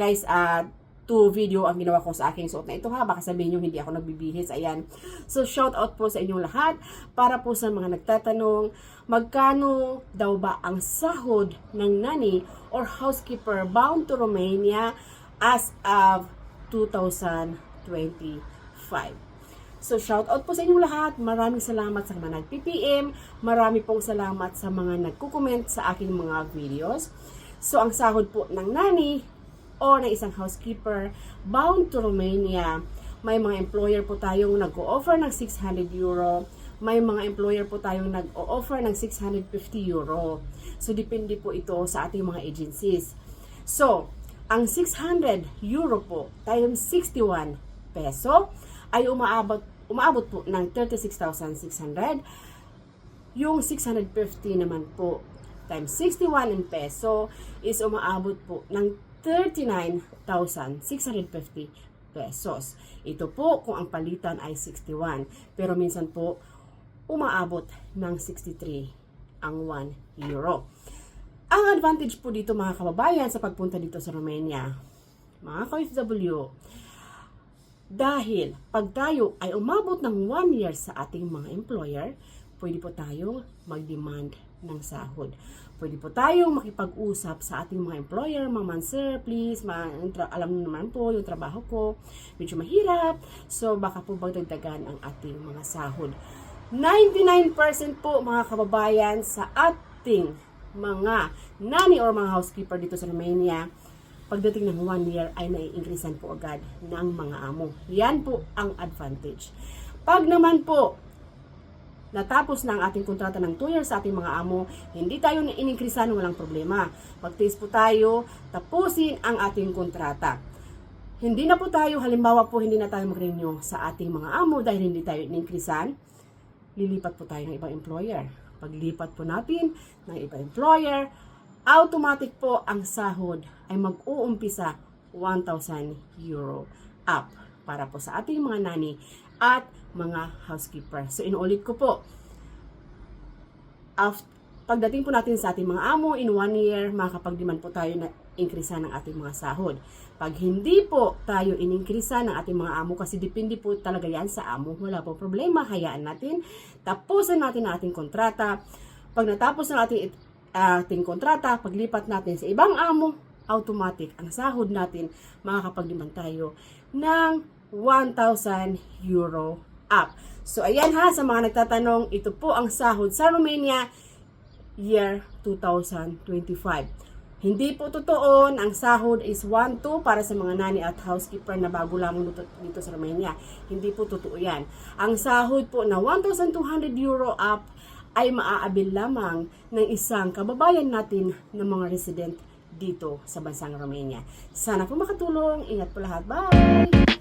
guys, 2 video ang ginawa ko sa aking suot na ito ha. Baka sabihin nyo hindi ako nagbibihis. Ayan. So, shout out po sa inyong lahat. Para po sa mga nagtatanong, magkano daw ba ang sahod ng nanny or housekeeper bound to Romania as of 2025? So, shout out po sa inyong lahat. Maraming salamat sa mga nag-PPM. Marami pong salamat sa mga nagko-comment sa aking mga videos. So, ang sahod po ng nanny o ng isang housekeeper bound to Romania, may mga employer po tayong nag-o-offer ng 600 euro, may mga employer po tayong nag-o-offer ng 650 euro. So, depende po ito sa ating mga agencies. So, ang 600 euro po times 61 peso ay umaabot po ng 36,600. Yung 650 naman po times 61 in peso is umaabot po ng 39,650 pesos. Ito po kung ang palitan ay 61. Pero minsan po, umaabot ng 63 ang 1 euro. Ang advantage po dito mga kababayan sa pagpunta dito sa Romania, mga ka-OFW, dahil pag tayo ay umabot ng 1 year sa ating mga employer, pwede po tayong mag-demand ng sahod. Pwede po tayong makipag-usap sa ating mga employer, mga sir, please, alam niyo naman po yung trabaho ko, medyo mahirap, so baka po magdagdagan ang ating mga sahod. 99% po mga kababayan sa ating mga nanny or mga housekeeper dito sa Romania, pagdating ng 1 year ay nai-increasean po agad ng mga amo. Yan po ang advantage. Pag naman po natapos na ang ating kontrata ng 2 years sa ating mga amo, hindi tayo na-increasean, walang problema. Magtiis po tayo, tapusin ang ating kontrata. Hindi na po tayo, halimbawa po, hindi na tayo mag-renew sa ating mga amo dahil hindi tayo in-increasean, lilipat po tayo ng ibang employer. Paglipat po natin ng ibang employer, automatic po ang sahod ay mag-uumpisa 1,000 euro up para po sa ating mga nanny at mga housekeeper. So, inuulit ko po, pagdating po natin sa ating mga amo, in 1 year, makakapag-demand po tayo na increase ng ating mga sahod. Pag hindi po tayo in-increase ng ating mga amo, kasi depende po talaga yan sa amo, wala po problema, hayaan natin, tapusin natin ang ating kontrata. Pag natapos ng ating kontrata, paglipat natin sa ibang amo, automatic, ang sahod natin, makakapag-demand tayo ng 1,000 euro up. So, ayan ha, sa mga nagtatanong, ito po ang sahod sa Romania year 2025. Hindi po totoo, ang sahod is 1,2 para sa mga nanny at housekeeper na bago lamang dito sa Romania. Hindi po totoo yan. Ang sahod po na 1,200 euro up ay maaabil lamang ng isang kababayan natin na mga resident dito sa bansang Romania. Sana po makatulong. Ingat po lahat. Bye!